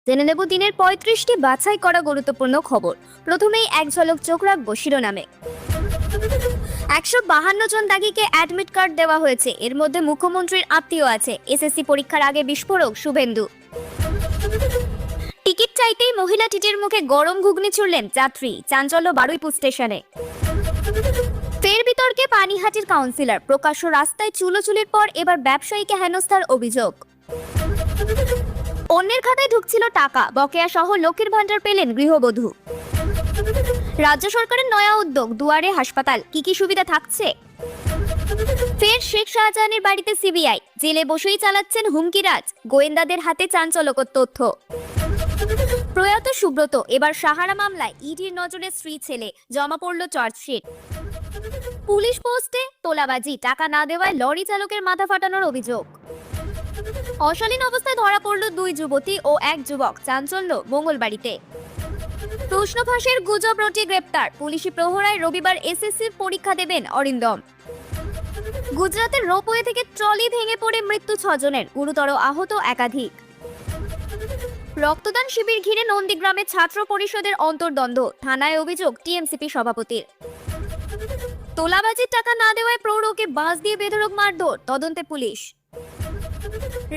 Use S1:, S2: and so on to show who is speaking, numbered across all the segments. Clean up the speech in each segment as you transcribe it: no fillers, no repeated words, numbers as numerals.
S1: জেনে নেব দিনের ৩৫টি বাছাই করা গুরুত্বপূর্ণ খবর। প্রথমেই এক ঝলক চোখ রাখবো শিরোনামে। ১৫২ জন দাগীকে অ্যাডমিট কার্ড দেওয়া হয়েছে, এর মধ্যে মুখ্যমন্ত্রীর আত্মীয় আছে। এসএসসি পরীক্ষার আগে বিস্ফোরক শুভেন্দু। টিকিট চাইতেই মহিলা টিটির মুখে গরম ঘুগনি ছুড়লেন যাত্রী, চাঞ্চল্য বারুইপুর স্টেশনে। ফের বিতর্কে পানিহাটির কাউন্সিলর, প্রকাশ্য রাস্তায় চুলোচুলির পর এবার ব্যবসায়ীকে হেনস্থার অভিযোগ। অন্যের খাতায় ঢুকছিল টাকা, বকেয়া সহ লক্ষ্মীর ভান্ডার পেলেন গৃহবধূ। রাজ্য সরকারের নয়া উদ্যোগ, দুয়ারে হাসপাতাল, কি কি সুবিধা থাকছে? ফের শেখ শাহজাহানের বাড়িতে সিবিআই, জেলে বসেই চালাচ্ছেন হুমকিরাজ, গোয়েন্দাদের হাতে চাঞ্চল্যকর তথ্য। প্রয়াত সুব্রত, এবার সাহারা মামলায় ইডির নজরে স্ত্রী ছেলে, জমা পড়ল চার্জশিট। পুলিশ পোস্টে তোলাবাজি, টাকা না দেওয়ায় লরি চালকের মাথা ফাটানোর অভিযোগ। অশালীন অবস্থায় ধরা পড়ল 2 যুবতী ও 1 যুবক, চাঞ্চল্য মঙ্গলবাড়িতে। প্রশ্ন ফাঁসের গুজব রটিয়ে গ্রেপ্তার, পুলিশি প্রহরায় রবিবার এসএসসির পরীক্ষা দেবেন অরিন্দম। গুজরাতের রোপওয়ে থেকে ট্রলি ভেঙে পড়ে মৃত্যু 6 জনের, গুরুতর আহত একাধিক। রক্তদান শিবির ঘিরে নন্দীগ্রামে ছাত্র পরিষদের অন্তর্দ্বন্দ্ব, থানায় অভিযোগ টিএমসিপি সভাপতির। তোলাবাজির টাকা না দেওয়ায় প্রৌঢ়কে বাঁশ দিয়ে বেধড়ক মারধর, তদন্তে পুলিশ।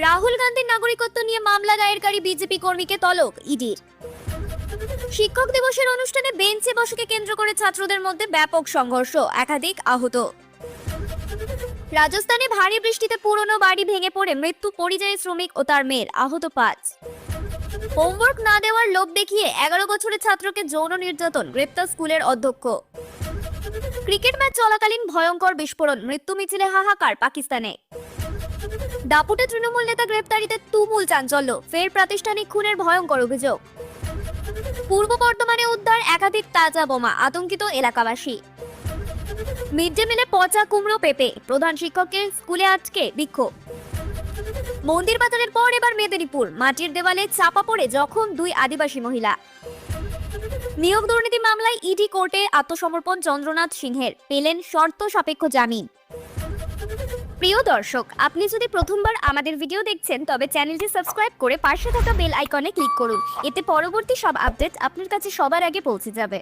S1: রাহুল গান্ধীর নাগরিকত্ব নিয়ে মামলা দায়েরকারী বিজেপি কর্মীকে তলব ইডির। শিক্ষক দিবসের অনুষ্ঠানে বেঞ্চে বসাকে কেন্দ্র করে ছাত্রদের মধ্যে ব্যাপক সংঘর্ষ, একাধিক আহত। রাজস্থানে ভারী বৃষ্টিতে পুরনো বাড়ি ভেঙে পড়ে মৃত্যু পরিযায়ী শ্রমিক ও তার মেয়ের, আহত 5। হোমওয়ার্ক না দেওয়ার লোভ দেখিয়ে 11 বছরের ছাত্রকে যৌন নির্যাতন, গ্রেপ্তার স্কুলের অধ্যক্ষ। ক্রিকেট ম্যাচ চলাকালীন ভয়ঙ্কর বিস্ফোরণ, মৃত্যু মিছিলে হাহাকার পাকিস্তানে। দাপুটে তৃণমূল নেতা গ্রেপ্তারিতে তুমুল চাঞ্চল্য, ফের প্রাতিষ্ঠানিক খুনের ভয়ঙ্কর অভিযোগ। পূর্ব বর্ধমানে উদ্ধার একাধিক তাজা বোমা, আতঙ্কিত এলাকাবাসী। মিড ডে মিলে পচা কুমড়ো পেঁপে, প্রধান শিক্ষককে স্কুলে আটকে বিক্ষোভ। মন্দির বাজারের পর এবার মেদিনীপুর, মাটির দেওয়ালে চাপা পড়ে জখম 2 আদিবাসী মহিলা। নিয়োগ দুর্নীতি মামলায় ইডি কোর্টে আত্মসমর্পণ চন্দ্রনাথ সিংহের, পেলেন শর্ত সাপেক্ষ জামিন। প্রিয় দর্শক, আপনি যদি প্রথমবার আমাদের ভিডিও দেখছেন তবে চ্যানেলটি সাবস্ক্রাইব করে পাশে থাকা বেল আইকনে ক্লিক করুন, এতে পরবর্তী সব আপডেট আপনার কাছে সবার আগে পৌঁছে যাবে।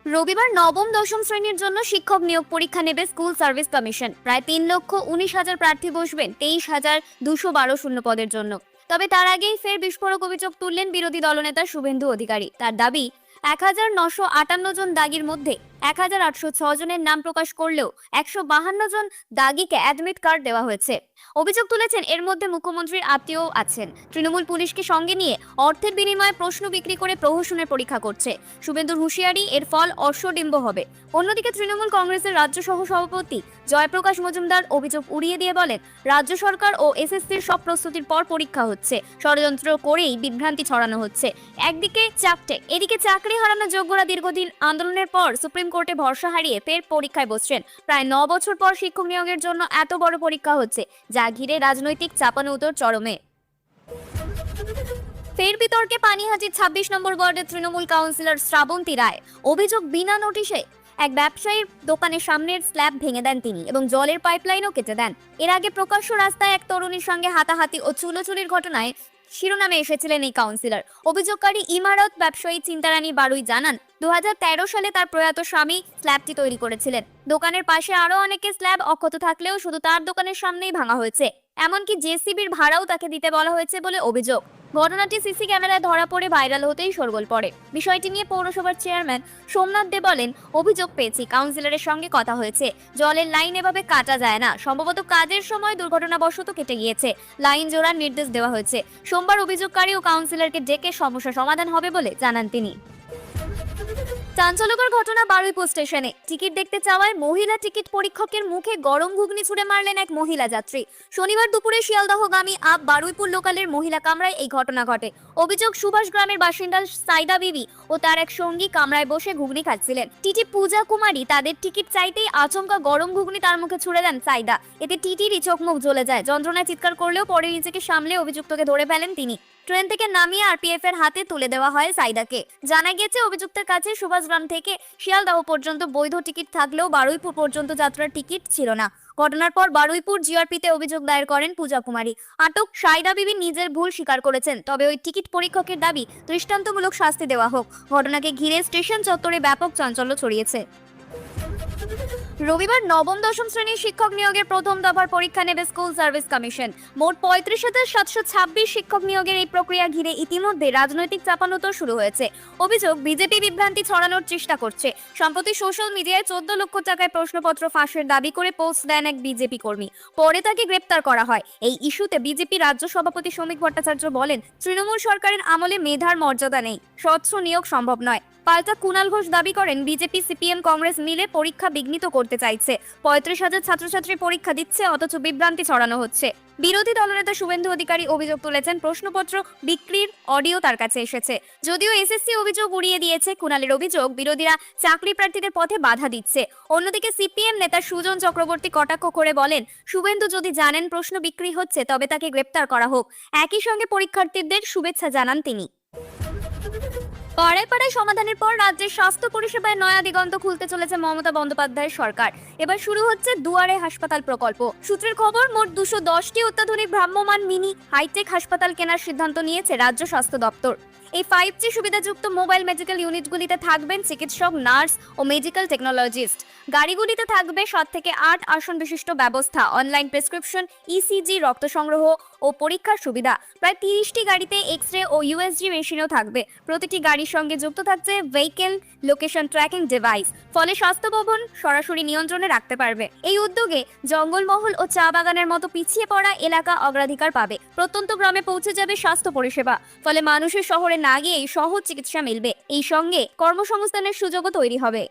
S1: রবিবার নবম দশম শ্রেণীর জন্য শিক্ষক নিয়োগ পরীক্ষা নেবে স্কুল সার্ভিস কমিশন। প্রায় 3,19,000 প্রার্থী বসবেন 23,212 শূন্য পদের জন্য। তবে তার আগেই ফের বিস্ফোরক অভিযোগ তুললেন বিরোধী দলনেতা শুভেন্দু অধিকারী। তার দাবি, 1958 জন দাগীর মধ্যে 1806 জনের নাম প্রকাশ করলেও 152 জন দাগীকে অ্যাডমিট কার্ড দেওয়া হয়েছে। অভিযোগ তুলেছেন এর মধ্যে মুখ্যমন্ত্রীর আত্মীয় আছেন। তৃণমূল পুলিশকে সঙ্গে নিয়ে অর্থের বিনিময়ে প্রশ্ন বিক্রি করে প্রহসনের পরীক্ষা করছে। শুভেন্দুর হুঁশিয়ারি, এর ফল অশ্বডিম্ব হবে। অন্যদিকে তৃণমূল কংগ্রেসের রাজ্য সহ সভাপতি জয়প্রকাশ মজুমদার অভিযোগ উড়িয়ে দিয়ে বলেন, রাজ্য সরকার ও এসএসসির সব প্রস্তুতির পর পরীক্ষা হচ্ছে, ষড়যন্ত্র করেই বিভ্রান্তি ছড়ানো হচ্ছে। এদিকে চাকরি হারানো যোগ্যরা দীর্ঘদিন আন্দোলনের পর সুপ্রিম কোর্টে ভরসা হারিয়ে ফের পরীক্ষায় বসছেন। প্রায় 9 বছর পর শিক্ষক নিয়োগের জন্য এত বড় পরীক্ষা হচ্ছে, যা ঘিরে রাজনৈতিক চাপানোউতোর চরমে। ফের বিতর্কে পানিহাটির 26 নম্বর ওয়ার্ডের তৃণমূল কাউন্সিলর শ্রাবন্তী রায়। অভিযোগ, বিনা নোটিশে এক ব্যবসায়ীর দোকানের সামনের স্ল্যাব ভেঙে দেন তিনি এবং জলের পাইপলাইনও কেটে দেন। এর আগে প্রকাশ্য রাস্তায় এক তরুণীর সঙ্গে হাতাহাতি ও চুলোচুলির ঘটনায় শিরোনামে এসেছিলেন এই কাউন্সিলর। অভিযোগকারী ইমারত ব্যবসায়ী চিন্তারানী বারুই জানান, 2013 সালে তার প্রয়াত স্বামী স্ল্যাবটি তৈরি করেছিলেন। দোকানের পাশে আরো অনেকে স্ল্যাব অক্ষত থাকলেও শুধু তার দোকানের সামনেই ভাঙা হয়েছে। এমনকি জেসিবির ভাড়াও তাকে দিতে বলা হয়েছে বলে অভিযোগ। ঘটনাটি সিসি ক্যামেরায় ধরা পড়ে ভাইরাল হতেই শোরগোল পড়ে। বিষয়টি নিয়ে পৌরসভার চেয়ারম্যান সোমনাথ দে বলেন, অভিযোগ পেয়েছি, কাউন্সিলরের সঙ্গে কথা হয়েছে। জলের লাইন এভাবে কাটা যায় না, সম্ভবত কাজের সময় দুর্ঘটনাবশত কেটে গিয়েছে। লাইন জোড়ার নির্দেশ দেওয়া হয়েছে। সোমবার অভিযোগকারী ও কাউন্সিলরকে ডেকে সমস্যা সমাধান হবে বলে জানান তিনি। চাঞ্চল্যকর ঘটনা বারুইপুর স্টেশনে। টিকিট দেখতে চাওয়ায় মহিলা টিকিট পরীক্ষকের মুখে গরম ঘুগনি ছুড়ে মারলেন এক মহিলা যাত্রী। শনিবার দুপুরে শিয়ালদহগামী আপ বারুইপুর লোকালের মহিলা কামরায় এই ঘটনা ঘটে। অভিযোগ, সুভাষ গ্রামের বাসিন্দা সাইদা বিবি ও তার এক সঙ্গী কামরায় বসে ঘুগনি খাচ্ছিলেন। টিটি পূজা কুমারী তাদের টিকিট চাইতেই আচমকা গরম ঘুগনি তার মুখে ছুড়ে দেন সাইদা। এতে টিটিরই চোখ মুখ জ্বলে যায়। যন্ত্রণায় চিৎকার করলেও পরে নিজেকে সামলে অভিযুক্তকে ধরে ফেলেন তিনি। ট্রেন থেকে নামিয়ে আরপিএফ এর হাতে তুলে দেওয়া হয় সাইদাকে। জানা গেছে, অভিযুক্তের কাছে সুভাষগ্রাম থেকে শিয়ালদহ পর্যন্ত বৈধ টিকিট থাকলেও বারুইপুর পর্যন্ত যাত্রার টিকিট ছিল না। ঘটনার পর বারুইপুর জিআরপিতে অভিযোগ দায়ের করেন পূজা কুমারী। আটক সাইদা বিবি নিজের ভুল স্বীকার করেছেন, তবে ওই টিকিট পরীক্ষকের দাবি দৃষ্টান্তমূলক শাস্তি দেওয়া হোক। ঘটনাকে ঘিরে স্টেশন চত্বরে ব্যাপক চাঞ্চল্য ছড়িয়েছে। রবিবার নবম দশম শ্রেণীর শিক্ষক নিয়োগের প্রথম দফার পরীক্ষা নেবে স্কুল সার্ভিস কমিশন। মোট 35,726 শিক্ষক নিয়োগের এই প্রক্রিয়া ঘিরে ইতিমধ্যে রাজনৈতিক চাপানোতর শুরু হয়েছে। অভিযোগ, বিজেপি বিভ্রান্তি ছড়ানোর চেষ্টা করছে। সম্প্রতি সোশ্যাল মিডিয়ায় 14 লক্ষ টাকায় প্রশ্নপত্র ফাঁসের দাবি করে পোস্ট দেন এক বিজেপি কর্মী। পরে তাকে গ্রেপ্তার করা হয়। এই ইস্যুতে বিজেপি রাজ্য সভাপতি শ্রমিক ভট্টাচার্য বলেন, তৃণমূল সরকারের আমলে মেধার মর্যাদা নেই, স্বচ্ছ নিয়োগ সম্ভব নয়। পাল্টা কুণাল ঘোষ দাবি করেন, বিজেপি সিপিএম কংগ্রেস মিলে পরীক্ষা বিঘ্নিত করতে চাইছে। 35,000 ছাত্রছাত্রী পরীক্ষা দিচ্ছে, অথচ বিভ্রান্তি ছড়ানো হচ্ছে। বিরোধী দলনেতা শুভেন্দু অধিকারী অভিযোগ তুলেছেন, প্রশ্নপত্র বিক্রির অডিও তার কাছে এসেছে। যদিও এসএসসি অভিযোগ উড়িয়ে দিয়েছে। কুণালের অভিযোগ, বিরোধীরা চাকরি প্রার্থীদের পথে বাধা দিচ্ছে। অন্যদিকে সিপিএম নেতা সুজন চক্রবর্তী কটাক্ষ করে বলেন, শুভেন্দু যদি জানেন প্রশ্ন বিক্রি হচ্ছে, তবে তাকে গ্রেপ্তার করা হোক। একই সঙ্গে পরীক্ষার্থীদের শুভেচ্ছা জানান তিনি। পাড়ায় পাড়ায় সমাধানের পর রাজ্যের স্বাস্থ্য পরিষেবায় নয়া দিগন্ত খুলতে চলেছে মমতা বন্দ্যোপাধ্যায়ের সরকার। এবার শুরু হচ্ছে দুয়ারে হাসপাতাল প্রকল্প। সূত্রের খবর, মোট 210টি অত্যাধুনিক ভ্রাম্যমাণ মিনি হাইটেক হাসপাতাল কেনার সিদ্ধান্ত নিয়েছে রাজ্য স্বাস্থ্য দপ্তর। এই 5G সুবিধাযুক্ত মোবাইল মেডিকেল ইউনিটগুলিতে থাকবেন চিকিৎসক, নার্স ও মেডিকেল টেকনোলজিস্ট। গাড়িগুলিতে থাকবে 7 থেকে 8 আসন বিশিষ্ট ব্যবস্থা, অনলাইন প্রেসক্রিপশন, ইসিজি, রক্ত সংগ্রহ ও পরীক্ষার সুবিধা। প্রায় 30টি গাড়িতে এক্স-রে ও ইউএসজি মেশিনও থাকবে। প্রতিটি গাড়ির সঙ্গে যুক্ত থাকছে ভেহিকেল লোকেশন ট্র্যাকিং ডিভাইস, ফলে স্বাস্থ্য ভবন সরাসরি নিয়ন্ত্রণে রাখতে পারবে। এই উদ্যোগে জঙ্গলমহল ও চা বাগানের মতো পিছিয়ে পড়া এলাকা অগ্রাধিকার পাবে। প্রত্যন্ত গ্রামে পৌঁছে যাবে স্বাস্থ্য পরিষেবা, ফলে মানুষের শহরে না গিয়েই সহজ চিকিৎসা মিলবে। এই সঙ্গে কর্মসংস্থানের সুযোগও তৈরি হবে।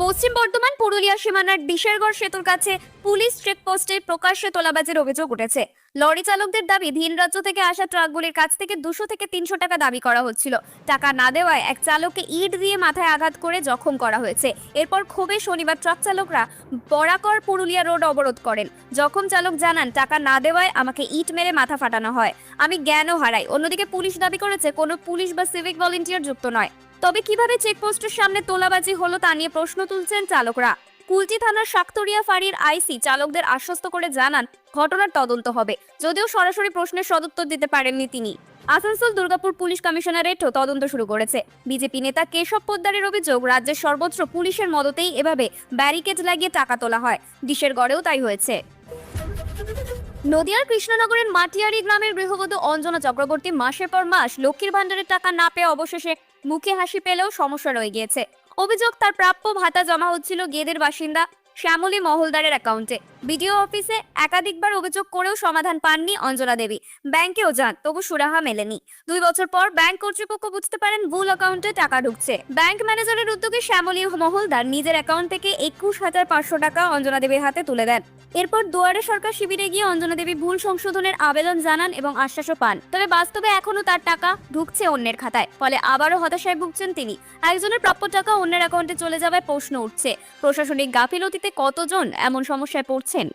S1: পশ্চিম বর্ধমান পুরুলিয়া সীমানার ডিশেরগড় সেতুর কাছে পুলিশ চেকপোস্টে প্রকাশ্যে তোলাবাজির অভিযোগ উঠেছে। লরি চালকদের দাবি, ভিন রাজ্য থেকে আসা ট্রাকগুলির কাছ থেকে 200 থেকে 300 টাকা দাবি করা হচ্ছিল। টাকা না দেওয়ায় এক চালককে ইট দিয়ে মাথায় আঘাত করে জখম করা হয়েছে। এরপর ক্ষোভে শনিবার ট্রাক চালকরা বরাকর পুরুলিয়া রোড অবরোধ করেন। জখম চালক জানান, টাকা না দেওয়ায় আমাকে ইট মেরে মাথা ফাটানো হয়, আমি জ্ঞানও হারাই। অন্যদিকে পুলিশ দাবি করেছে, কোনো পুলিশ বা সিভিক ভলেন্টিয়ার যুক্ত নয়। তবে কিভাবে চেকপোস্টের সামনে তোলাবাজি হলো তা নিয়ে প্রশ্ন তুলছেন চালকরা। কুলটি থানার শাকতরিয়া ফাঁড়ির আইসি চালকদের আশ্বস্ত করে জানান, ঘটনার তদন্ত হবে, যদিও সরাসরি প্রশ্নের সদুত্তর দিতে পারেননি তিনি। আসানসোল দুর্গাপুর পুলিশ কমিশনারেটও তদন্ত শুরু করেছে। বিজেপি নেতা কেশব পোদ্দারের অভিযোগ, রাজ্যের সর্বত্র পুলিশের মদতেই এভাবে ব্যারিকেড লাগিয়ে টাকা তোলা হয়। ডিশের গড়েও তাই হয়েছে। নদিয়ার কৃষ্ণনগরের মাটিয়ারি গ্রামের গৃহবধূ অঞ্জনা চক্রবর্তী মাসের পর মাস লক্ষ্মীর ভান্ডারের টাকা না পেয়ে অবশেষে মুখে হাসি পেলেও সমস্যা রয়ে গিয়েছে। অভিযোগ, তার প্রাপ্য ভাতা জমা হচ্ছিল গেদের বাসিন্দা শ্যামলী মহলদারের অ্যাকাউন্টে। বিডিও অফিসে একাধিকবার অভিযোগ করেও সমাধান পাননি অঞ্জনা দেবী। ব্যাংকেও যান, তবু সুরাহা মেলেনি। 2 বছর পর ব্যাংক কর্তৃপক্ষ বুঝতে পারেন ভুল অ্যাকাউন্টে টাকা ঢুকছে। ব্যাংক ম্যানেজারের উদ্যোগে শ্যামলী মহলদার নিজের অ্যাকাউন্ট থেকে 21,500 টাকা অঞ্জনা দেবীর হাতে তুলে দেন। এরপর দুয়ারে সরকার শিবিরে গিয়ে অঞ্জনা দেবী ভুল সংশোধনের আবেদন জানান এবং আশ্বাসও পান। তবে বাস্তবে এখনো তার টাকা ঢুকছে অন্যের খাতায়, ফলে আবারও হতাশায় ভুগছেন তিনি। একজনের প্রাপ্য টাকা অন্যের অ্যাকাউন্টে চলে যাওয়ায় প্রশ্ন উঠছে, প্রশাসনিক গাফিলতিতে কতজন এমন সমস্যায় পড়ছেন।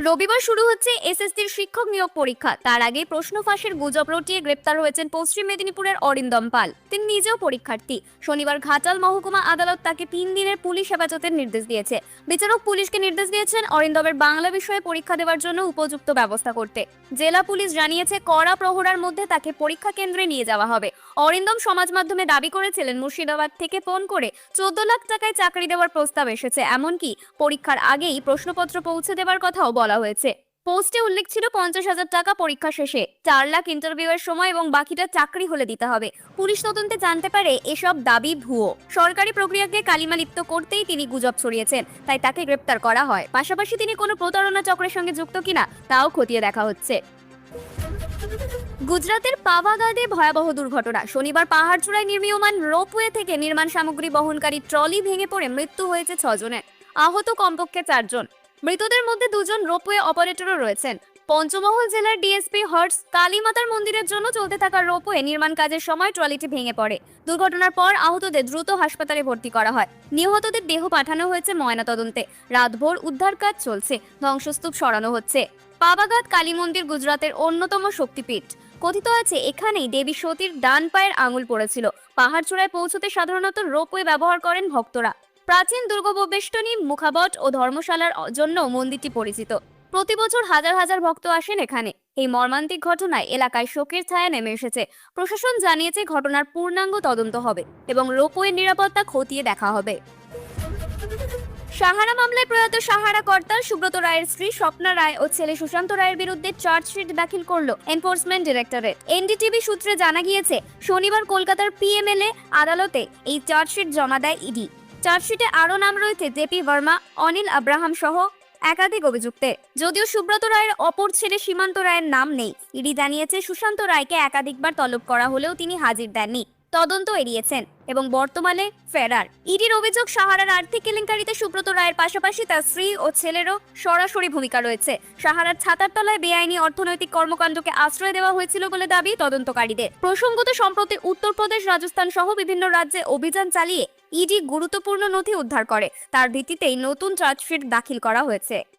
S1: রবিবার শুরু হচ্ছে এসএসসির শিক্ষক নিয়োগ পরীক্ষা। তার আগে প্রশ্ন ফাঁসের গুজব রটিয়ে গ্রেপ্তার হয়েছেন পশ্চিম মেদিনীপুরের অরিন্দম পাল। তিনি নিজেও পরীক্ষার্থী। শনিবার ঘাটাল মহকুমা আদালত তাকে 3 দিনের পুলিশ হেফাজতের নির্দেশ দিয়েছে। বিচারক পুলিশকে নির্দেশ দিয়েছেন অরিন্দমের বাংলা বিষয়ে পরীক্ষা দেওয়ার জন্য উপযুক্ত ব্যবস্থা করতে। জেলা পুলিশ জানিয়েছে, কড়া প্রহরার মধ্যে তাকে পরীক্ষা কেন্দ্রে নিয়ে যাওয়া হবে। অরিন্দম সমাজ মাধ্যমে দাবি করেছিলেন, মুর্শিদাবাদ থেকে ফোন করে 14 লাখ টাকায় চাকরি দেওয়ার প্রস্তাব এসেছে। এমনকি পরীক্ষার আগেই প্রশ্নপত্র পৌঁছে দেওয়ার কথাও বলা হয়েছে। পোস্টে উল্লেখ ছিল 50,000 টাকা পরীক্ষা শেষে, 4 লাখ ইন্টারভিউয়ের সময় এবং বাকিটা চাকরি হলে দিতে হবে। পুলিশ তদন্তে জানতে পারে এসব দাবি ভুয়ো। সরকারি প্রক্রিয়াকে কালিমালিপ্ত করতেই তিনি গুজব ছড়িয়েছেন, তাই তাকে গ্রেপ্তার করা হয়। পাশাপাশি তিনি কোনো প্রতারণা চক্রের সঙ্গে যুক্ত কিনা তাও খতিয়ে দেখা হচ্ছে। গুজরাতের পাভাগাদে ভয়াবহ দুর্ঘটনা। শনিবার পাহাড়চূড়ায় নির্মীয়মান রোপওয়ে থেকে নির্মাণ সামগ্রী বহনকারী ট্রলি ভেঙে পড়ে মৃত্যু হয়েছে 6 জনের, আহত কমপক্ষে 4 জন। মৃতদের মধ্যে 2 জন রোপওয়ে অপারেটরও রয়েছেন। পঞ্চমহল জেলার ডিএসপি হর্ষ কালীমাতার মন্দিরের জন্য চলতে থাকা রোপওয়ে নির্মাণ কাজের সময় ট্রলিটি ভেঙে পড়ে। দুর্ঘটনার পর আহতদের দ্রুত হাসপাতালে ভর্তি করা হয়। নিহতদের দেহ পাঠানো হয়েছে ময়নাতদন্তে। রাতভর উদ্ধার কাজ চলছে, ধ্বংসস্তূপ সরানো হচ্ছে। পাভাগাদ কালী মন্দির গুজরাতের অন্যতম শক্তিপীঠ। কথিত আছে, এখানেই দেবী সতীর ডান পায়ের আঙুল পড়েছিল। পাহাড়চূড়ায় পৌঁছতে সাধারণত রোপওয়ে ব্যবহার করেন ভক্তরা। প্রাচীন দুর্গবেষ্টনী, মুখাবট ও ধর্মশালার জন্য মন্দিরটি পরিচিত। প্রতি বছর হাজার হাজার ভক্ত আসেন এখানে। এই মর্মান্তিক ঘটনায় এলাকায় শোকের ছায়া নেমে এসেছে। প্রশাসন জানিয়েছে ঘটনার পূর্ণাঙ্গ তদন্ত হবে এবং রোপওয়ের নিরাপত্তা খতিয়ে দেখা হবে। সাহারা মামলায় প্রয়াত সাহারা কর্তা সুব্রত রায়ের স্ত্রী স্বপ্না রায় ও ছেলে সুশান্ত রায়ের বিরুদ্ধে চার্জশিট দাখিল করল এনফোর্সমেন্ট ডিরেক্টরেট। এনডিটিভি সূত্রে জানা গিয়েছে, শনিবার কলকাতার পিএমএলএ আদালতে এই চার্জশিট জমা দেয় ইডি। চার্জশিটে আরও নাম রয়েছে জেপি ভার্মা, অনিল আব্রাহাম সহ একাধিক অভিযুক্তের। যদিও সুব্রত রায়ের অপর ছেলে সীমান্ত রায়ের নাম নেই। ইডি জানিয়েছে, সুশান্ত রায়কে একাধিকবার তলব করা হলেও তিনি হাজির দেননি, তদন্ত এড়িয়েছেন এবং বর্তমানে ফেরার। ইডির অভিযোগ, সাহারার আর্থিক কেলেঙ্কারিতে সুব্রত রায়ের পাশাপাশি তার স্ত্রী ও ছেলেরও সরাসরি ভূমিকা রয়েছে। সাহারার ছাতার তলায় বেআইনি অর্থনৈতিক কর্মকাণ্ডকে আশ্রয় দেওয়া হয়েছিল বলে দাবি তদন্তকারীদের। প্রসঙ্গত, সম্প্রতি উত্তরপ্রদেশ, রাজস্থান সহ বিভিন্ন রাজ্যে অভিযান চালিয়ে ইডি গুরুত্বপূর্ণ নথি উদ্ধার করে। তার ভিত্তিতেই নতুন চার্জশিট দাখিল করা হয়েছে।